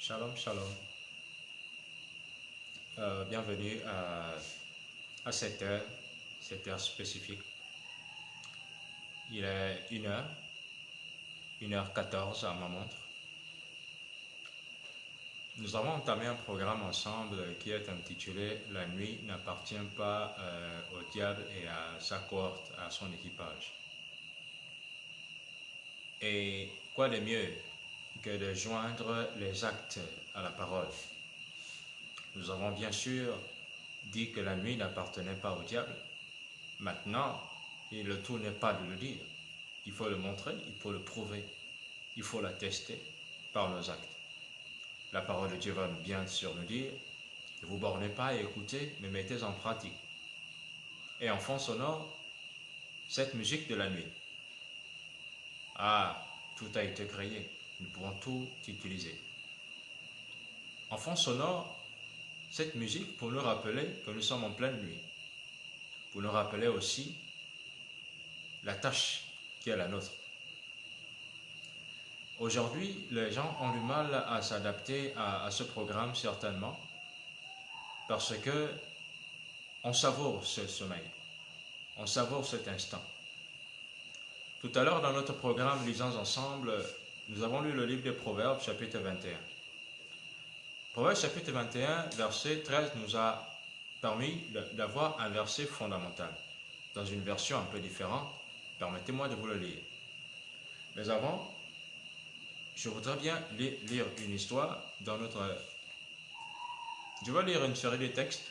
Shalom, shalom. Bienvenue à cette heure spécifique. Il est 1h14 à ma montre. Nous avons entamé un programme ensemble qui est intitulé « La nuit n'appartient pas au diable et à sa cohorte, à son équipage ». Et quoi de mieux que de joindre les actes à la parole. Nous avons bien sûr dit que la nuit n'appartenait pas au diable. Maintenant, le tout n'est pas de le dire. Il faut le montrer, il faut le prouver, il faut l'attester par nos actes. La parole de Dieu va bien sûr nous dire, ne vous bornez pas à écouter, mais mettez en pratique. Et en fond sonore, cette musique de la nuit. Ah, tout a été créé, nous pourrons tout utiliser. En fond sonore, cette musique pour nous rappeler que nous sommes en pleine nuit. Pour nous rappeler aussi la tâche qui est la nôtre. Aujourd'hui, les gens ont du mal à s'adapter à ce programme certainement parce que on savoure ce sommeil, on savoure cet instant. Tout à l'heure dans notre programme Lisons ensemble, nous avons lu le livre des Proverbes chapitre 21. Proverbes chapitre 21, verset 13 nous a permis d'avoir un verset fondamental. Dans une version un peu différente, permettez-moi de vous le lire. Mais avant, je voudrais bien lire une histoire dans notre... Je vais lire une série de textes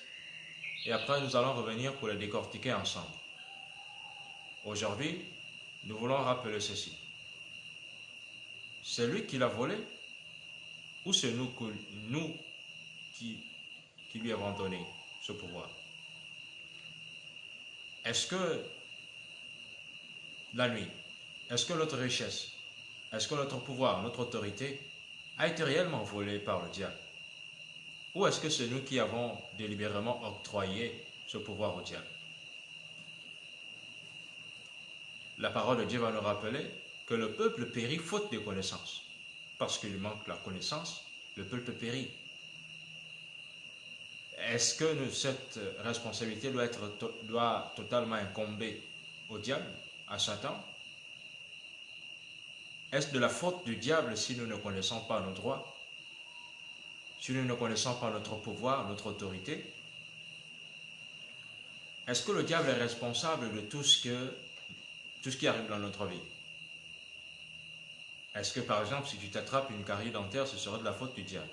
et après nous allons revenir pour les décortiquer ensemble. Aujourd'hui, nous voulons rappeler ceci. C'est lui qui l'a volé ou c'est nous qui lui avons donné ce pouvoir? Est-ce que la nuit, est-ce que notre richesse, est-ce que notre pouvoir, notre autorité a été réellement volée par le diable? Ou est-ce que c'est nous qui avons délibérément octroyé ce pouvoir au diable? La parole de Dieu va nous rappeler que le peuple périt faute de connaissance. Parce qu'il lui manque la connaissance, le peuple périt. Est-ce que cette responsabilité doit totalement incomber au diable, à Satan? Est-ce de la faute du diable si nous ne connaissons pas nos droits? Si nous ne connaissons pas notre pouvoir, notre autorité? Est-ce que le diable est responsable de tout ce qui arrive dans notre vie? Est-ce que par exemple, si tu t'attrapes une carie dentaire, ce serait de la faute du diable?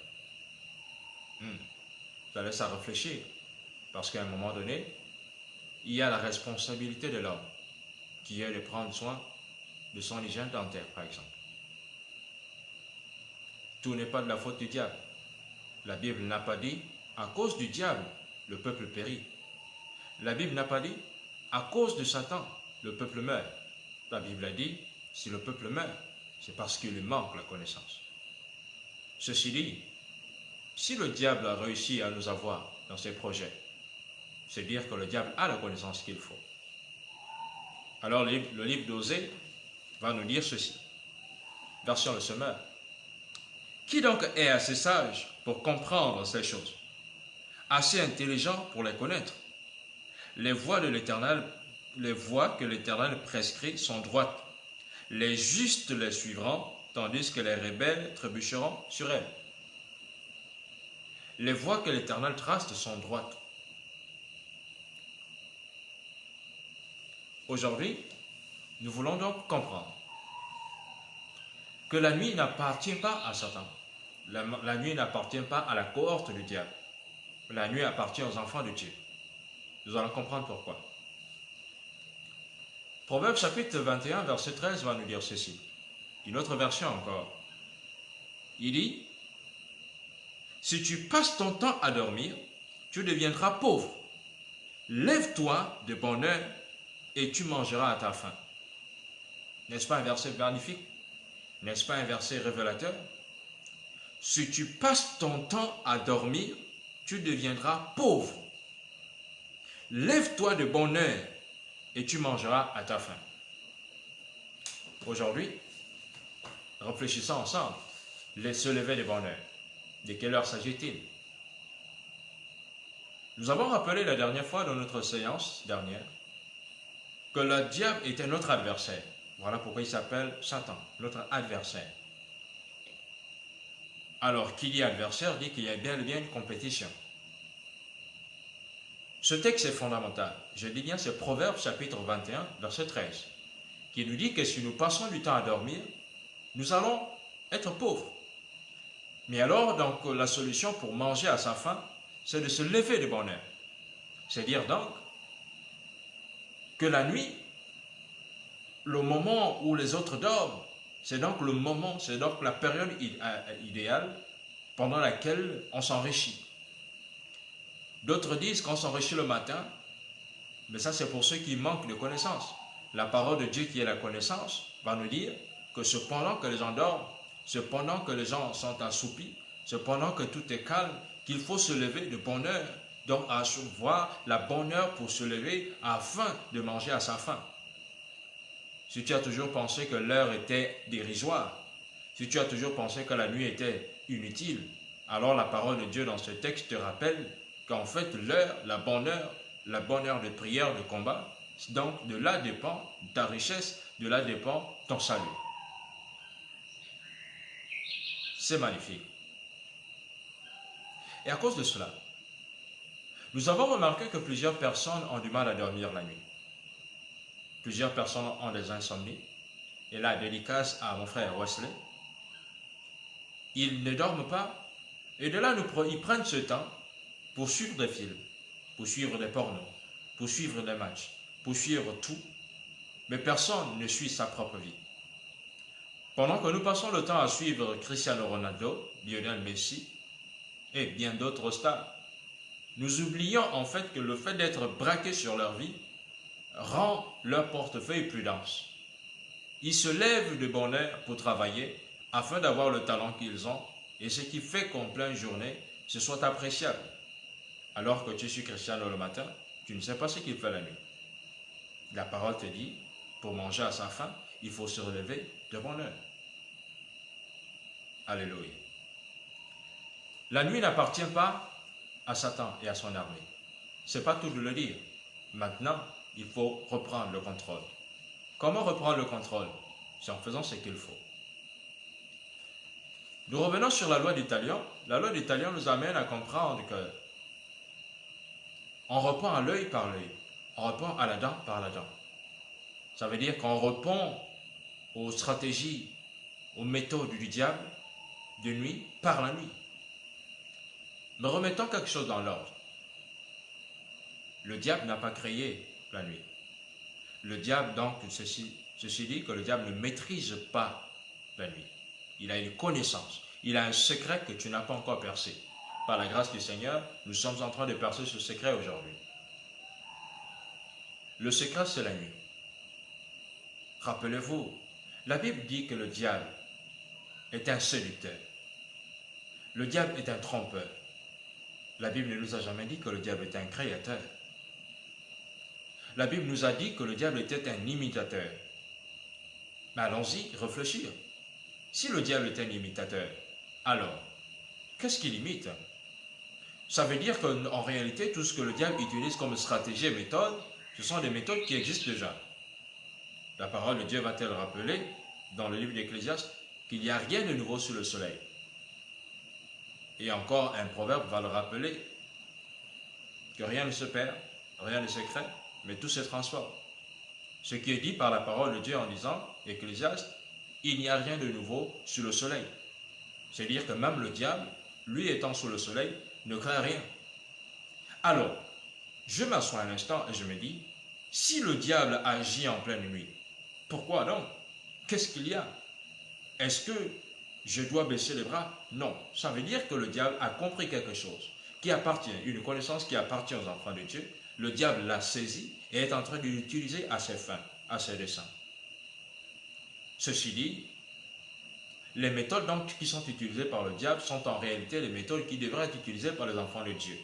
Ça laisse à réfléchir. Parce qu'à un moment donné, il y a la responsabilité de l'homme, qui est de prendre soin de son hygiène dentaire, par exemple. Tout n'est pas de la faute du diable. La Bible n'a pas dit, à cause du diable, le peuple périt. La Bible n'a pas dit, à cause de Satan, le peuple meurt. La Bible a dit, si le peuple meurt, c'est parce qu'il lui manque la connaissance. Ceci dit, si le diable a réussi à nous avoir dans ses projets, c'est dire que le diable a la connaissance qu'il faut. Alors le livre d'Osée va nous dire ceci. Version le semeur. Qui donc est assez sage pour comprendre ces choses? Assez intelligent pour les connaître? Les voies que l'Éternel prescrit sont droites. Les justes les suivront, tandis que les rebelles trébucheront sur elles. Les voies que l'Éternel trace sont droites. Aujourd'hui, nous voulons donc comprendre que la nuit n'appartient pas à Satan. La nuit n'appartient pas à la cohorte du diable. La nuit appartient aux enfants de Dieu. Nous allons comprendre pourquoi. Proverbe chapitre 21, verset 13 va nous dire ceci. Une autre version encore. Il dit, si tu passes ton temps à dormir, tu deviendras pauvre. Lève-toi de bonne heure et tu mangeras à ta faim. N'est-ce pas un verset magnifique? N'est-ce pas un verset révélateur? Si tu passes ton temps à dormir, tu deviendras pauvre. Lève-toi de bonne heure et tu mangeras à ta faim. Aujourd'hui, réfléchissons ensemble. Se lever de bonne heure. De quelle heure s'agit-il? Nous avons rappelé la dernière fois dans notre séance dernière que le diable était notre adversaire. Voilà pourquoi il s'appelle Satan, notre adversaire. Alors, qui dit adversaire dit qu'il y a bien une compétition. Ce texte est fondamental. Je dis bien, c'est Proverbes chapitre 21, verset 13, qui nous dit que si nous passons du temps à dormir, nous allons être pauvres. Mais alors, donc, la solution pour manger à sa faim, c'est de se lever de bonne heure. C'est-à-dire donc que la nuit, le moment où les autres dorment, c'est donc le moment, c'est donc la période idéale pendant laquelle on s'enrichit. D'autres disent qu'on s'enrichit le matin, mais ça c'est pour ceux qui manquent de connaissance. La parole de Dieu qui est la connaissance va nous dire que cependant que les gens dorment, cependant que les gens sont assoupis, cependant que tout est calme, qu'il faut se lever de bonne heure, donc à voir la bonne heure pour se lever afin de manger à sa faim. Si tu as toujours pensé que l'heure était dérisoire, si tu as toujours pensé que la nuit était inutile, alors la parole de Dieu dans ce texte te rappelle qu'en fait l'heure, la bonne heure de prière, de combat, donc de là dépend ta richesse, de là dépend ton salut. C'est magnifique. Et à cause de cela, nous avons remarqué que plusieurs personnes ont du mal à dormir la nuit. Plusieurs personnes ont des insomnies. Et là, dédicace à mon frère Wesley. Ils ne dorment pas. Et de là, ils prennent ce temps pour suivre des films, pour suivre des pornos, pour suivre des matchs, pour suivre tout. Mais personne ne suit sa propre vie. Pendant que nous passons le temps à suivre Cristiano Ronaldo, Lionel Messi et bien d'autres stars, nous oublions en fait que le fait d'être braqués sur leur vie rend leur portefeuille plus dense. Ils se lèvent de bonne heure pour travailler afin d'avoir le talent qu'ils ont et ce qui fait qu'en pleine journée, ce soit appréciable. Alors que tu suis Cristiano le matin, tu ne sais pas ce qu'il fait la nuit. La parole te dit, pour manger à sa faim, il faut se relever de bonne heure. Alléluia. La nuit n'appartient pas à Satan et à son armée. Ce n'est pas tout de le dire. Maintenant, il faut reprendre le contrôle. Comment reprendre le contrôle? C'est en faisant ce qu'il faut. Nous revenons sur la loi du talion. La loi du talion nous amène à comprendre que on répond à l'œil par l'œil, on répond à la dent par la dent. Ça veut dire qu'on répond aux stratégies, aux méthodes du diable de nuit par la nuit. Mais remettons quelque chose dans l'ordre. Le diable n'a pas créé la nuit. Le diable, donc, ceci dit que le diable ne maîtrise pas la nuit. Il a une connaissance, il a un secret que tu n'as pas encore percé. Par la grâce du Seigneur, nous sommes en train de percer ce secret aujourd'hui. Le secret, c'est la nuit. Rappelez-vous, la Bible dit que le diable est un séducteur. Le diable est un trompeur. La Bible ne nous a jamais dit que le diable est un créateur. La Bible nous a dit que le diable était un imitateur. Mais allons-y, réfléchir. Si le diable est un imitateur, alors, qu'est-ce qu'il imite? Ça veut dire qu'en réalité, tout ce que le diable utilise comme stratégie et méthode, ce sont des méthodes qui existent déjà. La parole de Dieu va-t-elle rappeler, dans le livre d'Ecclésiaste, qu'il n'y a rien de nouveau sous le soleil? Et encore, un proverbe va le rappeler, que rien ne se perd, rien ne se crée, mais tout se transforme. Ce qui est dit par la parole de Dieu en disant, Ecclésiaste, il n'y a rien de nouveau sous le soleil. C'est-à-dire que même le diable, lui étant sous le soleil, ne craint rien. Alors, je m'assois un instant et je me dis, si le diable agit en pleine nuit, pourquoi donc? Qu'est-ce qu'il y a? Est-ce que je dois baisser les bras? Non. Ça veut dire que le diable a compris quelque chose qui appartient, une connaissance qui appartient aux enfants de Dieu. Le diable l'a saisi et est en train de l'utiliser à ses fins, à ses desseins. Ceci dit, les méthodes donc qui sont utilisées par le diable sont en réalité les méthodes qui devraient être utilisées par les enfants de Dieu.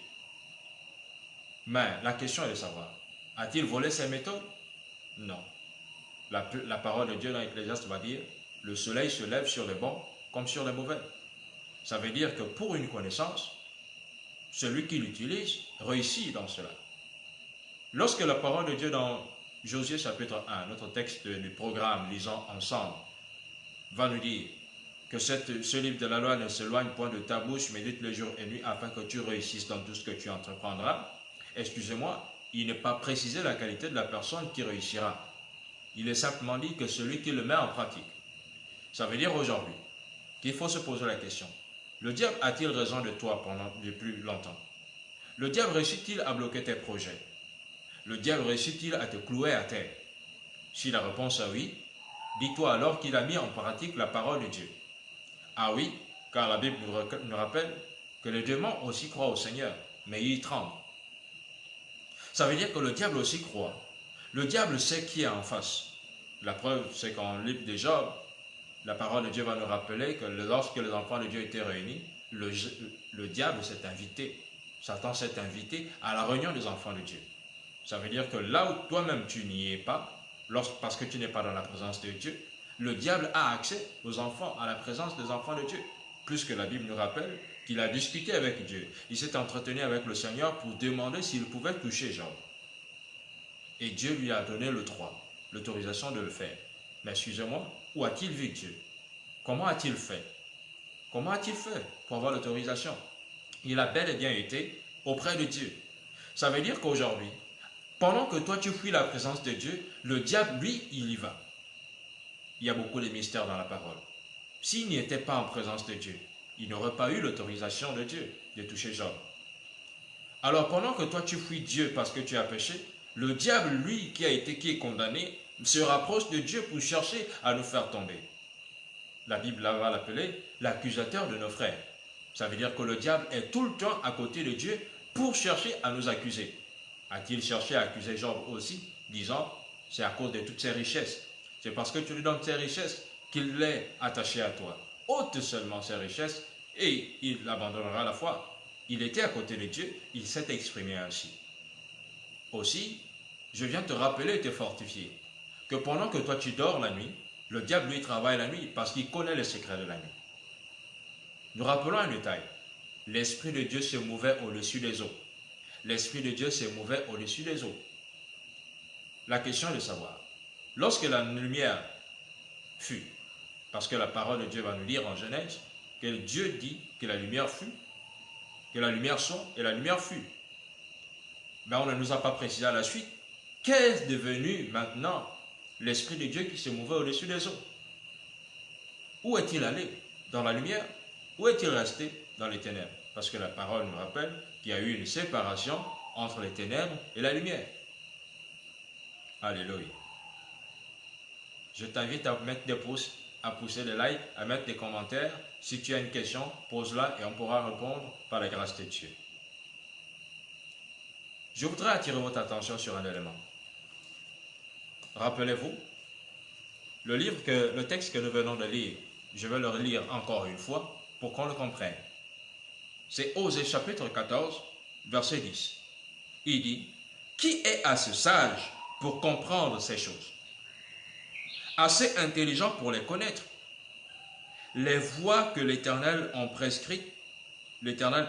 Mais la question est de savoir, a-t-il volé ces méthodes? Non. La parole de Dieu dans l'Ecclésiaste va dire, le soleil se lève sur les bons comme sur les mauvais. Ça veut dire que pour une connaissance, celui qui l'utilise réussit dans cela. Lorsque la parole de Dieu dans Josué chapitre 1, notre texte du programme Lisons ensemble, va nous dire que ce livre de la loi ne s'éloigne point de ta bouche, médite le jour et nuit afin que tu réussisses dans tout ce que tu entreprendras. Excusez-moi, il n'est pas précisé la qualité de la personne qui réussira. Il est simplement dit que celui qui le met en pratique. Ça veut dire aujourd'hui qu'il faut se poser la question. Le diable a-t-il raison de toi depuis longtemps? Le diable réussit-il à bloquer tes projets? Le diable réussit-il à te clouer à terre? Si la réponse est oui, dis-toi alors qu'il a mis en pratique la parole de Dieu. Ah oui, car la Bible nous rappelle que les démons aussi croient au Seigneur, mais ils tremblent. Ça veut dire que le diable aussi croit. Le diable sait qui est en face. La preuve, c'est qu'en livre de Job, la parole de Dieu va nous rappeler que lorsque les enfants de Dieu étaient réunis, le diable s'est invité, Satan s'est invité à la réunion des enfants de Dieu. Ça veut dire que là où toi-même tu n'y es pas, parce que tu n'es pas dans la présence de Dieu, le diable a accès aux enfants, à la présence des enfants de Dieu. Plus que la Bible nous rappelle qu'il a discuté avec Dieu. Il s'est entretenu avec le Seigneur pour demander s'il pouvait toucher Job. Et Dieu lui a donné le droit, l'autorisation de le faire. Mais excusez-moi, où a-t-il vu Dieu? Comment a-t-il fait? Comment a-t-il fait pour avoir l'autorisation? Il a bel et bien été auprès de Dieu. Ça veut dire qu'aujourd'hui, pendant que toi tu fuis la présence de Dieu, le diable, lui, il y va. Il y a beaucoup de mystères dans la parole. S'il n'y était pas en présence de Dieu, il n'aurait pas eu l'autorisation de Dieu de toucher Job. Alors pendant que toi tu fuis Dieu parce que tu as péché, le diable, lui, qui est condamné, se rapproche de Dieu pour chercher à nous faire tomber. La Bible va l'appeler l'accusateur de nos frères. Ça veut dire que le diable est tout le temps à côté de Dieu pour chercher à nous accuser. A-t-il cherché à accuser Job aussi, disant, c'est à cause de toutes ses richesses. C'est parce que tu lui donnes ses richesses qu'il est attaché à toi. Ôte seulement ses richesses et il abandonnera la foi. Il était à côté de Dieu, il s'est exprimé ainsi. Aussi, je viens te rappeler et te fortifier que pendant que toi tu dors la nuit, le diable lui travaille la nuit parce qu'il connaît les secrets de la nuit. Nous rappelons un détail. L'Esprit de Dieu se mouvait au-dessus des eaux. L'Esprit de Dieu se mouvait au-dessus des eaux. La question est de savoir, lorsque la lumière fut, parce que la parole de Dieu va nous dire en Genèse, que Dieu dit que la lumière fut, que la lumière soit et la lumière fut. Mais on ne nous a pas précisé à la suite, qu'est devenu maintenant l'Esprit de Dieu qui se mouvait au-dessus des eaux? Où est-il allé? Dans la lumière? Où est-il resté? Dans les ténèbres? Parce que la parole nous rappelle qu'il y a eu une séparation entre les ténèbres et la lumière. Alléluia. Je t'invite à mettre des pouces, à pousser des likes, à mettre des commentaires. Si tu as une question, pose-la et on pourra répondre par la grâce de Dieu. Je voudrais attirer votre attention sur un élément. Rappelez-vous, le texte que nous venons de lire, je vais le relire encore une fois pour qu'on le comprenne. C'est Osée chapitre 14, verset 10. Il dit, « Qui est assez sage pour comprendre ces choses? Assez intelligent pour les connaître? Les voies que l'Éternel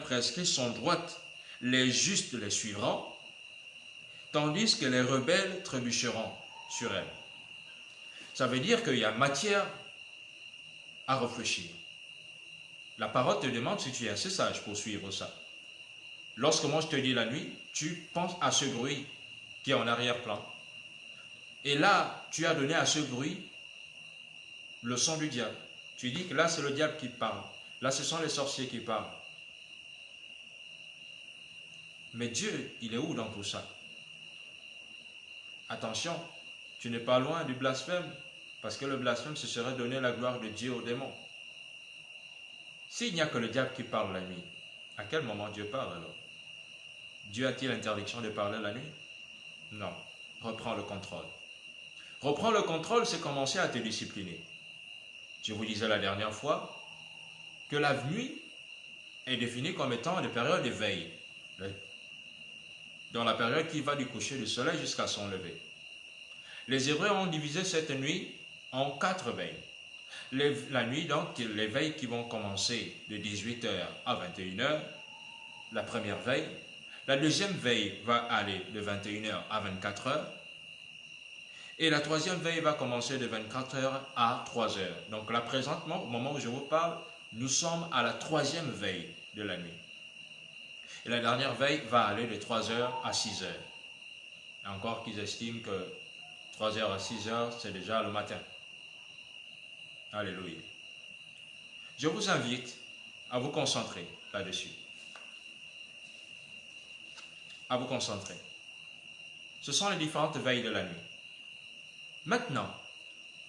prescrit sont droites, les justes les suivront, tandis que les rebelles trébucheront sur elles. » Ça veut dire qu'il y a matière à réfléchir. La parole te demande si tu es assez sage pour suivre ça. Lorsque moi je te dis la nuit, tu penses à ce bruit qui est en arrière-plan. Et là, tu as donné à ce bruit le son du diable. Tu dis que là, c'est le diable qui parle. Là, ce sont les sorciers qui parlent. Mais Dieu, il est où dans tout ça? Attention, tu n'es pas loin du blasphème, parce que le blasphème, ce serait donner la gloire de Dieu aux démons. S'il n'y a que le diable qui parle la nuit, à quel moment Dieu parle alors? Dieu a-t-il l'interdiction de parler la nuit? Non. Reprends le contrôle. Reprends le contrôle, c'est commencer à te discipliner. Je vous disais la dernière fois que la nuit est définie comme étant une période de veille, dans la période qui va du coucher du soleil jusqu'à son lever. Les Hébreux ont divisé cette nuit en 4 veilles. La nuit, donc, les veilles qui vont commencer de 18h à 21h, la première veille. La deuxième veille va aller de 21h à 24h. Et la troisième veille va commencer de 24h à 3h. Donc là, présentement, au moment où je vous parle, nous sommes à la troisième veille de la nuit. Et la dernière veille va aller de 3h à 6h. Et encore qu'ils estiment que 3h à 6h, c'est déjà le matin. Alléluia. Je vous invite à vous concentrer là-dessus. À vous concentrer. Ce sont les différentes veilles de la nuit. Maintenant,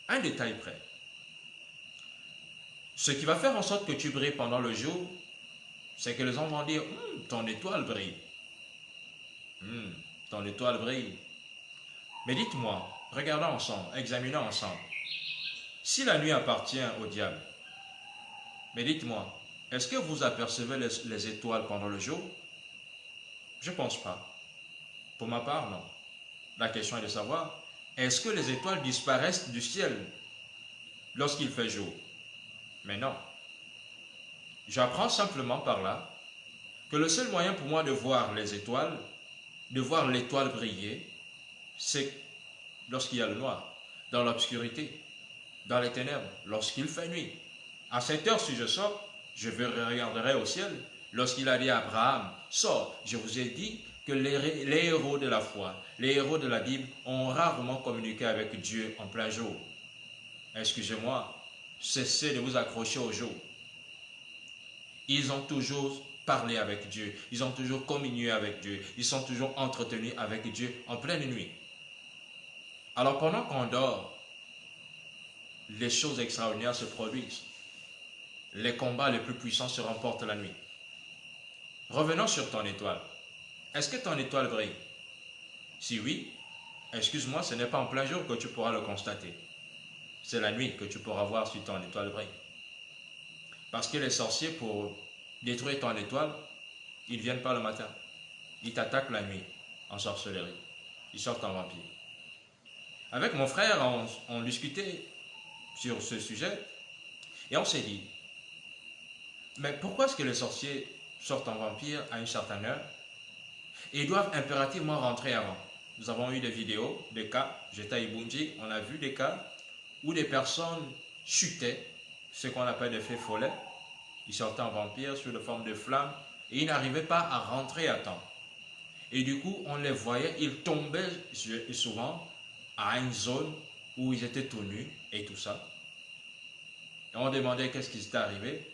un détail près. Ce qui va faire en sorte que tu brilles pendant le jour, c'est que les gens vont dire ton étoile brille. Ton étoile brille. Mais dites-moi, regardons ensemble, examinons ensemble. Si la nuit appartient au diable, mais dites-moi, est-ce que vous apercevez les étoiles pendant le jour? Je ne pense pas. Pour ma part, non. La question est de savoir, est-ce que les étoiles disparaissent du ciel lorsqu'il fait jour? Mais non. J'apprends simplement par là que le seul moyen pour moi de voir les étoiles, de voir l'étoile briller, c'est lorsqu'il y a le noir, dans l'obscurité, dans les ténèbres, lorsqu'il fait nuit. À cette heure, si je sors, je regarderai au ciel. Lorsqu'il a dit à Abraham, sors, je vous ai dit que les héros de la foi, les héros de la Bible ont rarement communiqué avec Dieu en plein jour. Excusez-moi, cessez de vous accrocher au jour. Ils ont toujours parlé avec Dieu, ils ont toujours communié avec Dieu, ils sont toujours entretenus avec Dieu en pleine nuit. Alors pendant qu'on dort, les choses extraordinaires se produisent. Les combats les plus puissants se remportent la nuit. Revenons sur ton étoile. Est-ce que ton étoile brille? Si oui, excuse-moi, ce n'est pas en plein jour que tu pourras le constater. C'est la nuit que tu pourras voir si ton étoile brille. Parce que les sorciers, pour détruire ton étoile, ils ne viennent pas le matin. Ils t'attaquent la nuit en sorcellerie. Ils sortent en vampire. Avec mon frère, on discutait sur ce sujet et on s'est dit, mais pourquoi est-ce que les sorciers sortent en vampire à une certaine heure et ils doivent impérativement rentrer avant? Nous avons eu des vidéos, des cas, j'étais à Ibunji, on a vu des cas où des personnes chutaient, ce qu'on appelle des faits follets. Ils sortaient en vampire sous la forme de flammes et ils n'arrivaient pas à rentrer à temps. Et du coup, on les voyait, ils tombaient souvent à une zone où ils étaient tout nus et tout ça. Et on demandait qu'est-ce qui s'était arrivé.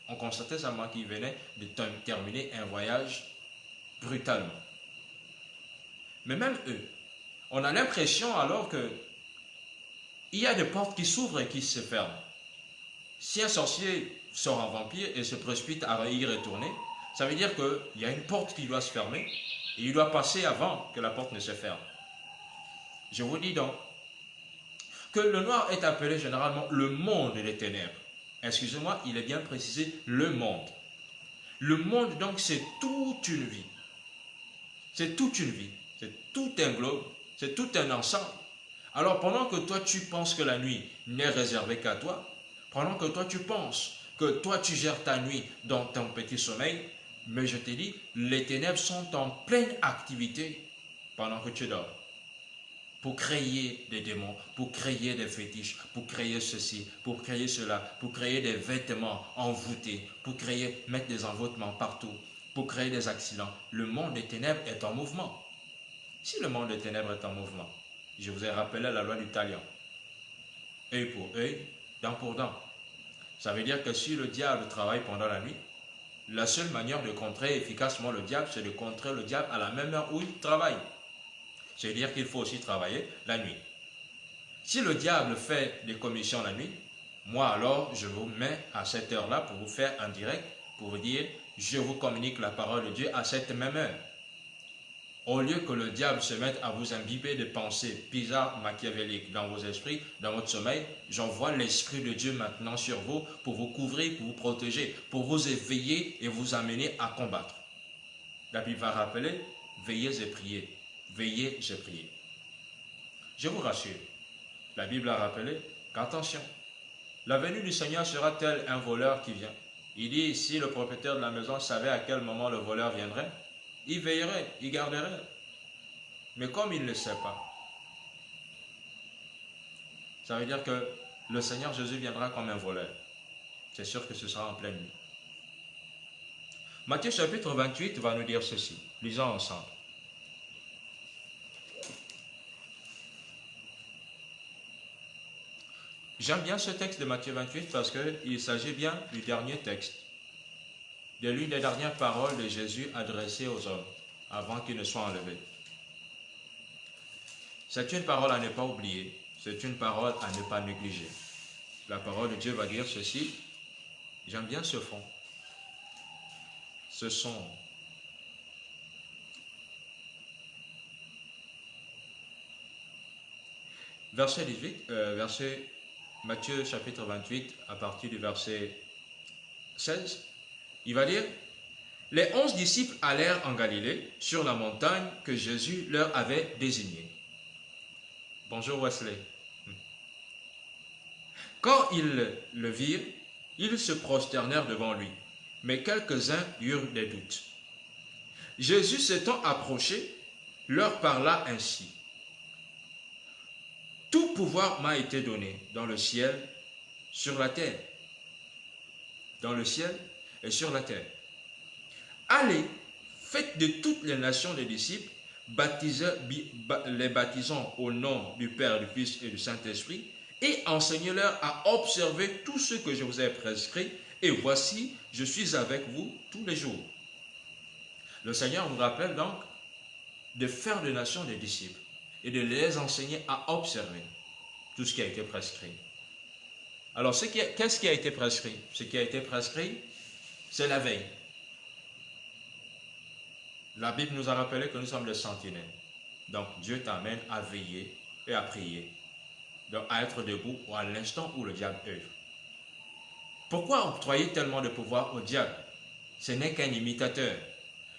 On constatait seulement qu'ils venaient de terminer un voyage brutalement. Mais même eux, on a l'impression alors que il y a des portes qui s'ouvrent et qui se ferment. Si un sorcier sort en vampire et se précipite à y retourner, ça veut dire qu'il y a une porte qui doit se fermer et il doit passer avant que la porte ne se ferme. Je vous dis donc que le noir est appelé généralement le monde des ténèbres. Excusez-moi, il est bien précisé le monde. Le monde donc c'est toute une vie. C'est toute une vie. C'est tout un globe. C'est tout un ensemble. Alors pendant que toi tu penses que la nuit n'est réservée qu'à toi, pendant que toi tu penses que toi tu gères ta nuit dans ton petit sommeil, mais je te dis, les ténèbres sont en pleine activité pendant que tu dors. Pour créer des démons, pour créer des fétiches, pour créer ceci, pour créer cela, pour créer des vêtements envoûtés, pour mettre des envoûtements partout, pour créer des accidents. Le monde des ténèbres est en mouvement. Si le monde des ténèbres est en mouvement, je vous ai rappelé la loi du talion. Œil pour œil, dent pour dent. Ça veut dire que si le diable travaille pendant la nuit, la seule manière de contrer efficacement le diable, c'est de contrer le diable à la même heure où il travaille. C'est-à-dire qu'il faut aussi travailler la nuit. Si le diable fait des commissions la nuit, moi alors je vous mets à cette heure-là pour vous faire un direct, pour vous dire, je vous communique la parole de Dieu à cette même heure. Au lieu que le diable se mette à vous imbiber de pensées bizarres, machiavéliques dans vos esprits, dans votre sommeil, j'envoie l'Esprit de Dieu maintenant sur vous pour vous couvrir, pour vous protéger, pour vous éveiller et vous amener à combattre. La Bible va rappeler, veillez et priez. Veillez et priez. Je vous rassure, la Bible a rappelé qu'attention, La venue du Seigneur sera tel un voleur qui vient. Il dit, si le propriétaire de la maison savait à quel moment le voleur viendrait, il veillerait, il garderait. Mais comme il ne le sait pas, ça veut dire que le Seigneur Jésus viendra comme un voleur. C'est sûr que ce sera en pleine nuit. Matthieu chapitre 28 va nous dire ceci. Lisons ensemble. J'aime bien ce texte de Matthieu 28 parce qu'il s'agit bien du dernier texte, de l'une des dernières paroles de Jésus adressées aux hommes avant qu'ils ne soient enlevés. C'est une parole à ne pas oublier, c'est une parole à ne pas négliger. La parole de Dieu va dire ceci, j'aime bien ce fond, ce son. Verset 18, Matthieu chapitre 28, à partir du verset 16, il va dire, les 11 disciples allèrent en Galilée, sur la montagne que Jésus leur avait désignée. Bonjour Wesley. Quand ils le virent, ils se prosternèrent devant lui, mais quelques-uns eurent des doutes. Jésus s'étant approché, leur parla ainsi. Tout pouvoir m'a été donné dans le ciel, sur la terre. Dans le ciel et sur la terre. Allez, faites de toutes les nations des disciples, les baptisant au nom du Père, du Fils et du Saint-Esprit, et enseignez-leur à observer tout ce que je vous ai prescrit, et voici, je suis avec vous tous les jours. Le Seigneur nous rappelle donc de faire des nations des disciples et de les enseigner à observer tout ce qui a été prescrit. Alors, qu'est-ce qui a été prescrit? Ce qui a été prescrit, c'est la veille. La Bible nous a rappelé que nous sommes des sentinelles. Donc, Dieu t'amène à veiller et à prier. Donc, à être debout à l'instant où le diable œuvre. Pourquoi octroyer tellement de pouvoir au diable? Ce n'est qu'un imitateur.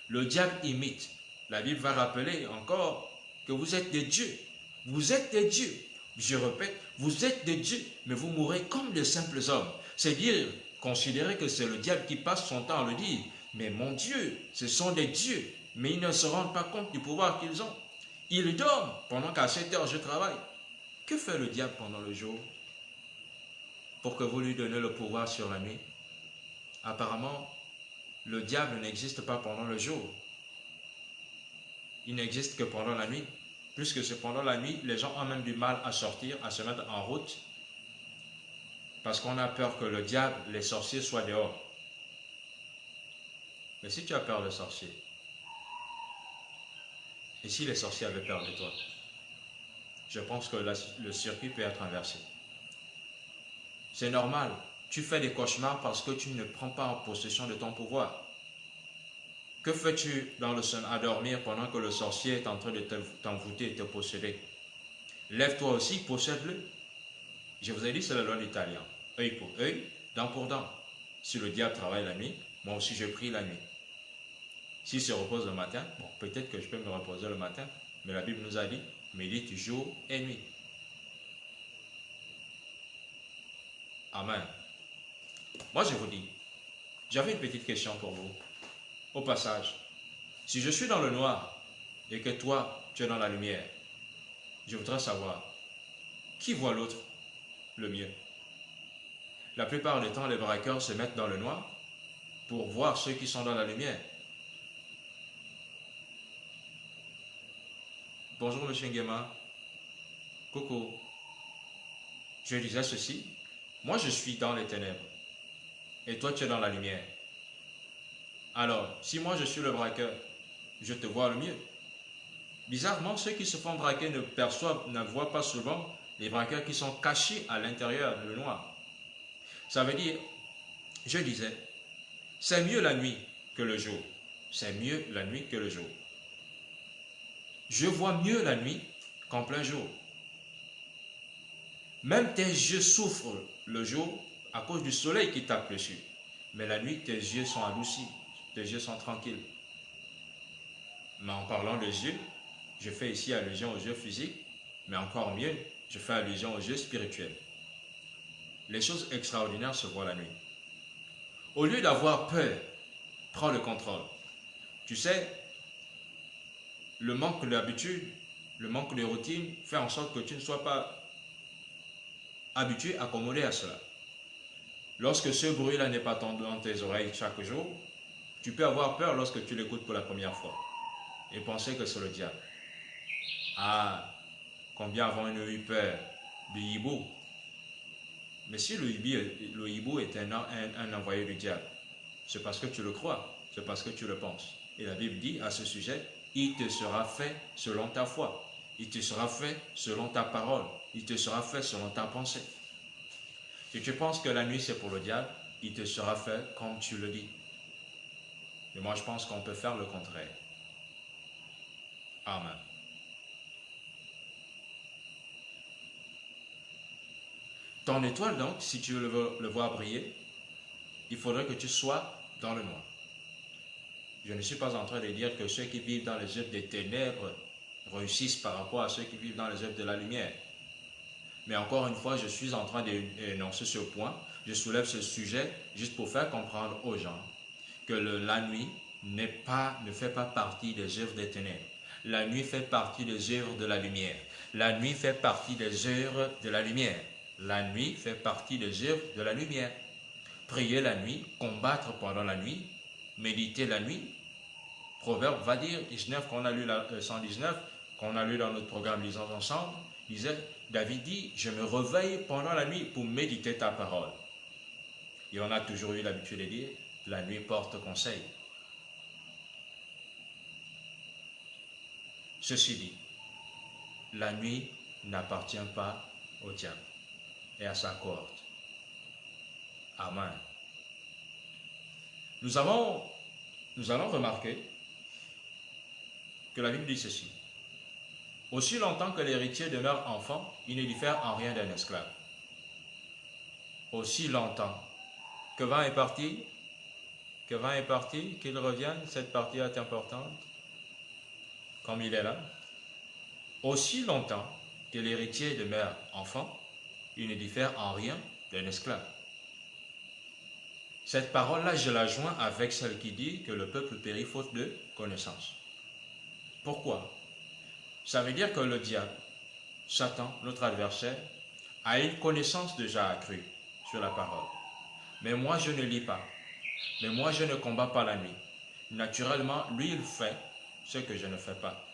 Le diable imite. La Bible va rappeler encore que vous êtes des dieux. Vous êtes des dieux. Je répète, vous êtes des dieux, mais vous mourrez comme de simples hommes. C'est dire, considérez que c'est le diable qui passe son temps à le dire. Mais mon Dieu, ce sont des dieux, mais ils ne se rendent pas compte du pouvoir qu'ils ont. Ils dorment pendant qu'à 7 heures je travaille. Que fait le diable pendant le jour pour que vous lui donnez le pouvoir sur la nuit? Apparemment, le diable n'existe pas pendant le jour. Il n'existe que pendant la nuit. Puisque c'est pendant la nuit, les gens ont même du mal à sortir, à se mettre en route. Parce qu'on a peur que le diable, les sorciers soient dehors. Mais si tu as peur des sorciers, et si les sorciers avaient peur de toi, je pense que le circuit peut être inversé. C'est normal. Tu fais des cauchemars parce que tu ne prends pas en possession de ton pouvoir. Que fais-tu dans le sommeil à dormir pendant que le sorcier est en train de t'envoûter et te posséder? Lève-toi aussi, possède-le. Je vous ai dit, c'est la loi d'Italien. Œil pour œil, dent pour dent. Si le diable travaille la nuit, moi aussi je prie la nuit. S'il se repose le matin, bon, peut-être que je peux me reposer le matin, mais la Bible nous a dit, médite jour et nuit. Amen. Moi je vous dis, j'avais une petite question pour vous. Au passage, si je suis dans le noir et que toi, tu es dans la lumière, je voudrais savoir, qui voit l'autre le mieux? La plupart du temps, les braqueurs se mettent dans le noir pour voir ceux qui sont dans la lumière. Bonjour, monsieur Nguema. Coucou. Je disais ceci. Moi, je suis dans les ténèbres. Et toi, tu es dans la lumière. Alors, si moi, je suis le braqueur, je te vois le mieux. Bizarrement, ceux qui se font braquer ne voient pas souvent les braqueurs qui sont cachés à l'intérieur, le noir. Ça veut dire, je disais, c'est mieux la nuit que le jour. C'est mieux la nuit que le jour. Je vois mieux la nuit qu'en plein jour. Même tes yeux souffrent le jour à cause du soleil qui tape dessus. Mais la nuit, tes yeux sont adoucis, tes yeux sont tranquilles. Mais en parlant des yeux, je fais ici allusion aux yeux physiques, mais encore mieux, je fais allusion aux yeux spirituels. les choses extraordinaires se voient la nuit. Au lieu d'avoir peur, prends le contrôle. Tu sais, le manque d'habitude, le manque de routine fait en sorte que tu ne sois pas habitué, accommodé à cela. Lorsque ce bruit-là n'est pas dans tes oreilles chaque jour, tu peux avoir peur lorsque tu l'écoutes pour la première fois et penser que c'est le diable. Ah, combien avons-nous eu peur du hibou? Mais si le hibou est un envoyé du diable, c'est parce que tu le crois, c'est parce que tu le penses. Et la Bible dit à ce sujet, il te sera fait selon ta foi, il te sera fait selon ta parole, il te sera fait selon ta pensée. Si tu penses que la nuit c'est pour le diable, il te sera fait comme tu le dis. Mais moi je pense qu'on peut faire le contraire. Amen. Ton étoile donc, si tu veux le voir briller, il faudrait que tu sois dans le noir. Je ne suis pas en train de dire que ceux qui vivent dans les œuvres des ténèbres réussissent par rapport à ceux qui vivent dans les œuvres de la lumière. Mais encore une fois, je suis en train d'énoncer ce point. Je soulève ce sujet juste pour faire comprendre aux gens que la nuit ne fait pas partie des œuvres des ténèbres. La nuit fait partie des œuvres de la lumière. La nuit fait partie des œuvres de la lumière. La nuit fait partie des œuvres de la lumière. Prier la nuit, combattre pendant la nuit, méditer la nuit. Proverbe va dire 19 qu'on a lu 119 qu'on a lu dans notre programme Lisons ensemble, disait David dit je me réveille pendant la nuit pour méditer ta parole. Et on a toujours eu l'habitude de dire la nuit porte conseil. Ceci dit, la nuit n'appartient pas au diable et à sa cohorte. Amen. Nous allons remarquer que la Bible dit ceci. Aussi longtemps que l'héritier demeure enfant, il ne diffère en rien d'un esclave. Aussi longtemps que vent est parti, qu'il revienne, cette partie est importante, comme il est là. Aussi longtemps que l'héritier demeure enfant, il ne diffère en rien d'un esclave. Cette parole-là, je la joins avec celle qui dit que le peuple périt faute de connaissance. Pourquoi? Ça veut dire que le diable, Satan, notre adversaire, a une connaissance déjà accrue sur la parole. Mais moi, je ne lis pas. Mais moi, je ne combats pas la nuit. Naturellement, lui, il fait ce que je ne fais pas.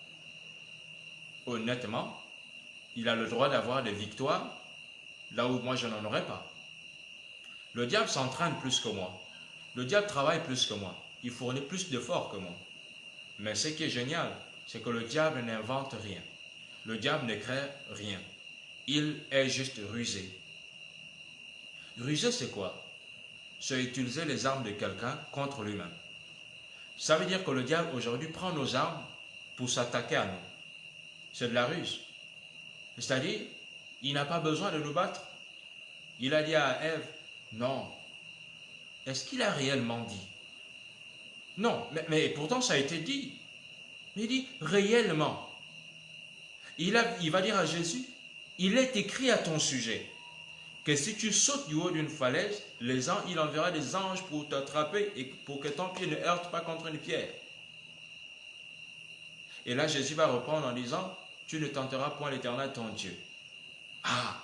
Honnêtement, il a le droit d'avoir des victoires là où moi, je n'en aurais pas. Le diable s'entraîne plus que moi. Le diable travaille plus que moi. Il fournit plus d'efforts que moi. Mais ce qui est génial, c'est que le diable n'invente rien. Le diable ne crée rien. Il est juste rusé. Ruser, c'est quoi? C'est utiliser les armes de quelqu'un contre lui-même. Ça veut dire que le diable aujourd'hui prend nos armes pour s'attaquer à nous. C'est de la ruse. C'est-à-dire, il n'a pas besoin de nous battre. Il a dit à Ève, non. Est-ce qu'il a réellement dit? Non, mais pourtant ça a été dit. Mais il dit réellement. Il va dire à Jésus, il est écrit à ton sujet que si tu sautes du haut d'une falaise, il enverra des anges pour t'attraper et pour que ton pied ne heurte pas contre une pierre. Et là, Jésus va reprendre en disant, tu ne tenteras point l'Éternel ton Dieu. Ah!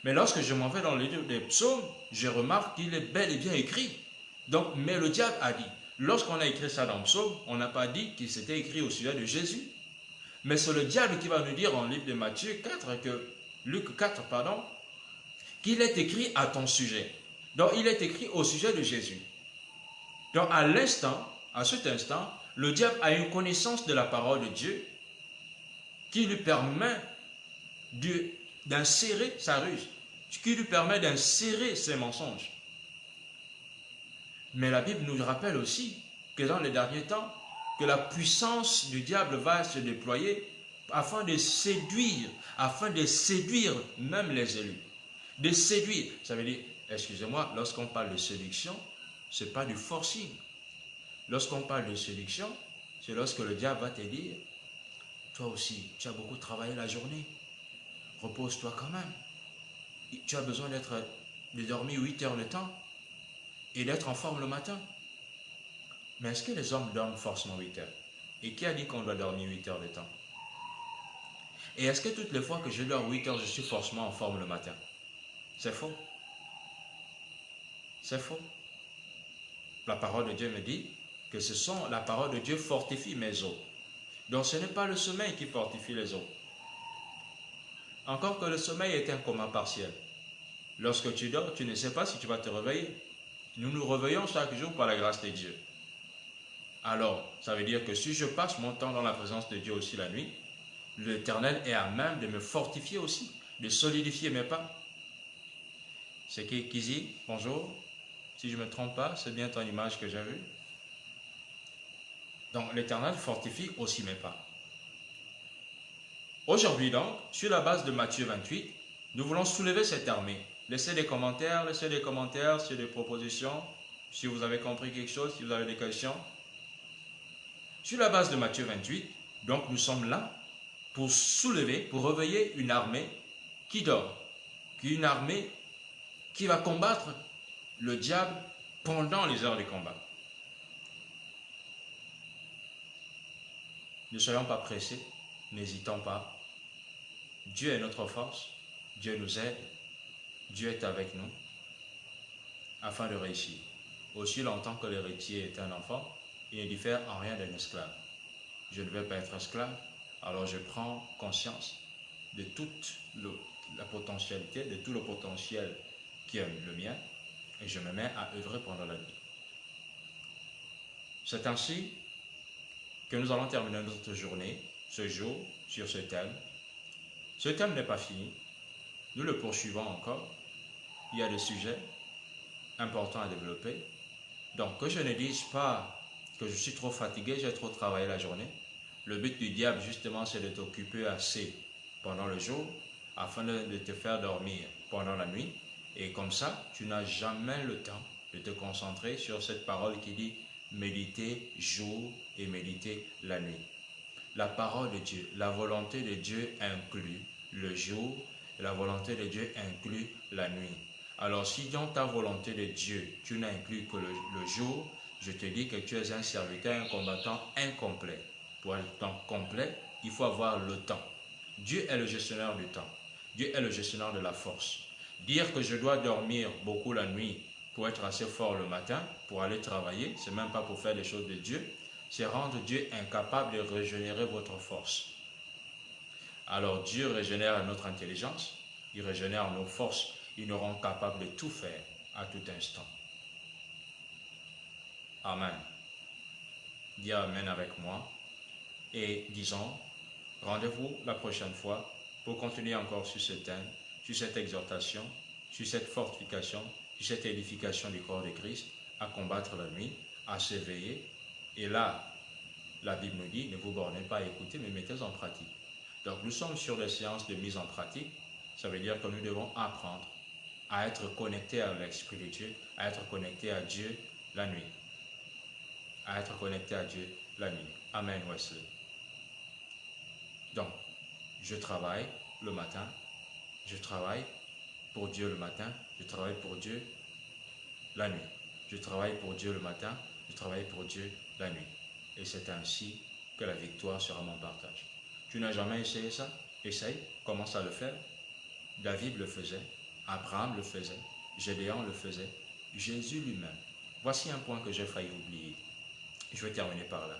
Mais lorsque je m'en vais dans le livre des psaumes, je remarque qu'il est bel et bien écrit. Donc, mais le diable a dit, lorsqu'on a écrit ça dans le psaume, on n'a pas dit qu'il s'était écrit au sujet de Jésus. Mais c'est le diable qui va nous dire en livre de Luc 4, qu'il est écrit à ton sujet. Donc, il est écrit au sujet de Jésus. Donc, à cet instant, le diable a une connaissance de la parole de Dieu qui lui permet d'insérer sa ruse, qui lui permet d'insérer ses mensonges. Mais la Bible nous rappelle aussi que dans les derniers temps, que la puissance du diable va se déployer afin de séduire même les élus. De séduire, ça veut dire, excusez-moi, lorsqu'on parle de séduction, ce n'est pas du forcing. Lorsqu'on parle de séduction, c'est lorsque le diable va te dire, toi aussi, tu as beaucoup travaillé la journée, repose-toi quand même. Tu as besoin d'être de dormir 8 heures de temps et d'être en forme le matin. Mais est-ce que les hommes dorment forcément 8 heures? Et qui a dit qu'on doit dormir 8 heures de temps? Et est-ce que toutes les fois que je dors 8 heures, je suis forcément en forme le matin? C'est faux. C'est faux. La parole de Dieu me dit que la parole de Dieu fortifie mes os. Donc ce n'est pas le sommeil qui fortifie les os. Encore que le sommeil est un coma partiel. Lorsque tu dors, tu ne sais pas si tu vas te réveiller. Nous nous réveillons chaque jour par la grâce de Dieu. Alors, ça veut dire que si je passe mon temps dans la présence de Dieu aussi la nuit, l'Éternel est à même de me fortifier aussi, de solidifier mes pas. C'est qui, Kizi? Bonjour. Si je ne me trompe pas, c'est bien ton image que j'ai vue. Donc, l'Éternel fortifie aussi mes pas. Aujourd'hui donc, sur la base de Matthieu 28, nous voulons soulever cette armée. Laissez des commentaires sur des propositions, si vous avez compris quelque chose, si vous avez des questions. Sur la base de Matthieu 28, donc nous sommes là pour soulever, pour réveiller une armée qui dort, une armée qui va combattre le diable pendant les heures de combat. Ne soyons pas pressés, n'hésitons pas. Dieu est notre force, Dieu nous aide, Dieu est avec nous afin de réussir. Aussi longtemps que l'héritier est un enfant, il ne diffère en rien d'un esclave. Je ne vais pas être esclave, alors je prends conscience de toute la potentialité, de tout le potentiel qui est le mien, et je me mets à œuvrer pendant la nuit. C'est ainsi que nous allons terminer notre journée, ce jour, sur ce thème. Ce thème n'est pas fini, nous le poursuivons encore. Il y a des sujets importants à développer. Donc, que je ne dise pas que je suis trop fatigué, j'ai trop travaillé la journée. Le but du diable, justement, c'est de t'occuper assez pendant le jour, afin de te faire dormir pendant la nuit. Et comme ça, tu n'as jamais le temps de te concentrer sur cette parole qui dit « méditer jour et méditer la nuit ». La parole de Dieu, la volonté de Dieu inclut le jour, et la volonté de Dieu inclut la nuit. Alors si dans ta volonté de Dieu, tu n'inclus que le jour, je te dis que tu es un serviteur, un combattant incomplet. Pour être complet, il faut avoir le temps. Dieu est le gestionnaire du temps. Dieu est le gestionnaire de la force. Dire que je dois dormir beaucoup la nuit pour être assez fort le matin, pour aller travailler, c'est même pas pour faire des choses de Dieu, c'est rendre Dieu incapable de régénérer votre force. Alors Dieu régénère notre intelligence, il régénère nos forces, il nous rend capables de tout faire à tout instant. Amen. Dis Amen avec moi et disons, rendez-vous la prochaine fois pour continuer encore sur ce thème, sur cette exhortation, sur cette fortification, sur cette édification du corps de Christ, à combattre la nuit, à s'éveiller. Et là, la Bible nous dit, ne vous bornez pas à écouter, mais mettez en pratique. Donc nous sommes sur des séances de mise en pratique. Ça veut dire que nous devons apprendre à être connectés à l'Esprit de Dieu, à être connectés à Dieu la nuit. À être connectés à Dieu la nuit. Amen, Wesley. Donc, je travaille le matin, je travaille pour Dieu le matin, je travaille pour Dieu la nuit. Je travaille pour Dieu le matin, je travaille pour Dieu la nuit. Et c'est ainsi que la victoire sera mon partage. Tu n'as jamais essayé ça? Essaye, commence à le faire. David le faisait, Abraham le faisait, Gédéon le faisait, Jésus lui-même. Voici un point que j'ai failli oublier. Je vais terminer par là.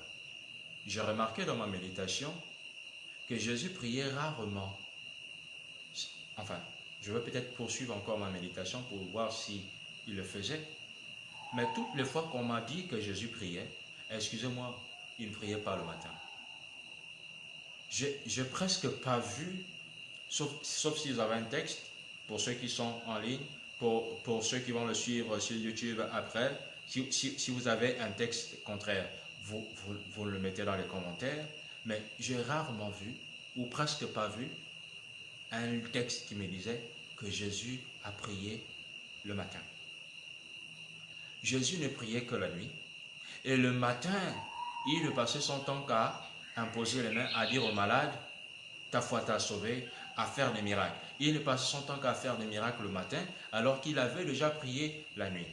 J'ai remarqué dans ma méditation que Jésus priait rarement. Enfin, je vais peut-être poursuivre encore ma méditation pour voir si il le faisait. Mais toutes les fois qu'on m'a dit que Jésus priait, excusez-moi, il ne priait pas le matin. J'ai presque pas vu, sauf s'ils avaient un texte, pour ceux qui sont en ligne, pour ceux qui vont le suivre sur YouTube après, si vous avez un texte contraire, vous le mettez dans les commentaires, mais j'ai rarement vu, ou presque pas vu, un texte qui me disait que Jésus a prié le matin. Jésus ne priait que la nuit, et le matin, il ne passait son temps qu'à imposer les mains, à dire aux malades, ta foi t'a sauvé, à faire des miracles. Il ne passe son temps qu'à faire des miracles le matin, alors qu'il avait déjà prié la nuit.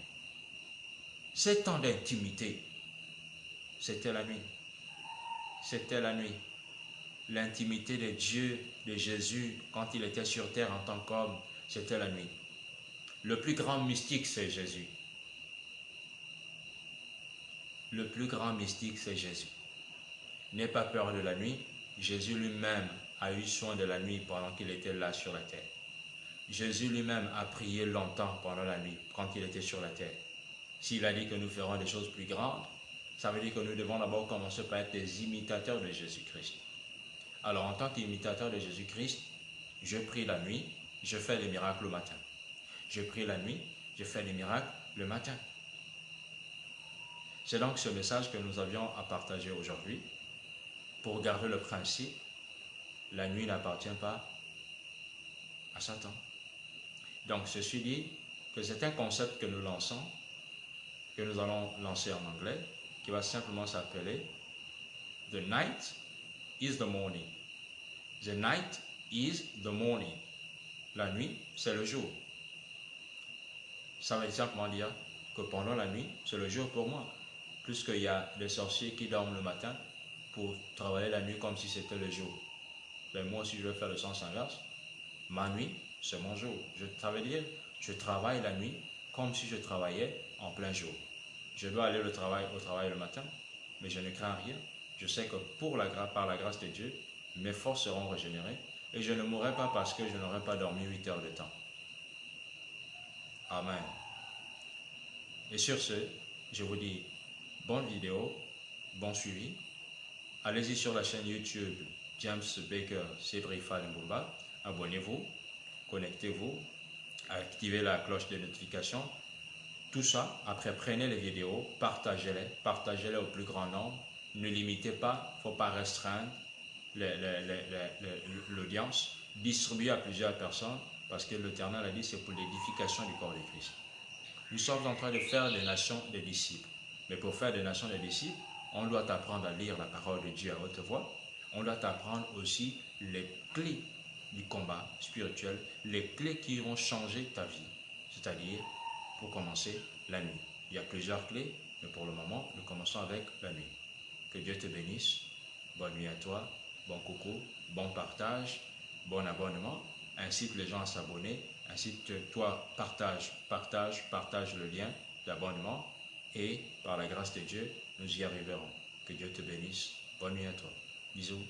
Ces temps d'intimité, c'était la nuit. C'était la nuit. L'intimité de Dieu, de Jésus, quand il était sur terre en tant qu'homme, c'était la nuit. Le plus grand mystique, c'est Jésus. Le plus grand mystique, c'est Jésus. N'aie pas peur de la nuit. Jésus lui-même a eu soin de la nuit pendant qu'il était là sur la terre. Jésus lui-même a prié longtemps pendant la nuit, quand il était sur la terre. S'il a dit que nous ferons des choses plus grandes, ça veut dire que nous devons d'abord commencer par être des imitateurs de Jésus-Christ. Alors, en tant qu'imitateur de Jésus-Christ, je prie la nuit, je fais des miracles le matin. Je prie la nuit, je fais des miracles le matin. C'est donc ce message que nous avions à partager aujourd'hui. Pour garder le principe, la nuit n'appartient pas à Satan. Donc, ceci dit que c'est un concept que nous lançons, que nous allons lancer en anglais, qui va simplement s'appeler The night is the morning. The night is the morning. La nuit, c'est le jour. Ça veut simplement dire que pendant la nuit, c'est le jour pour moi. Puisqu'il y a des sorciers qui dorment le matin pour travailler la nuit comme si c'était le jour. Mais moi aussi, je vais faire le sens inverse. Ma nuit, c'est mon jour. Ça veut dire, je travaille la nuit comme si je travaillais en plein jour. Je dois aller au travail le matin, mais je ne crains rien. Je sais que par la grâce de Dieu, mes forces seront régénérées et je ne mourrai pas parce que je n'aurai pas dormi 8 heures de temps. Amen. Et sur ce, je vous dis bonne vidéo, bon suivi. Allez-y sur la chaîne YouTube James Baker Cédric Mbumba. Abonnez-vous, connectez-vous, activez la cloche de notification. Tout ça, après prenez les vidéos, partagez-les au plus grand nombre. Ne limitez pas, il ne faut pas restreindre l'audience. Distribuez à plusieurs personnes parce que l'Éternel a dit c'est pour l'édification du corps de Christ. Nous sommes en train de faire des nations des disciples. Mais pour faire des nations des disciples, on doit apprendre à lire la parole de Dieu à haute voix. On doit apprendre aussi les clés du combat spirituel, les clés qui vont changer ta vie. C'est-à-dire, pour commencer, la nuit. Il y a plusieurs clés, mais pour le moment, nous commençons avec la nuit. Que Dieu te bénisse. Bonne nuit à toi. Bon coucou, bon partage, bon abonnement. Incite les gens à s'abonner. Incite-toi, partage le lien d'abonnement. Et par la grâce de Dieu, nous y arriverons. Que Dieu te bénisse. Bonne nuit à toi. Bisous.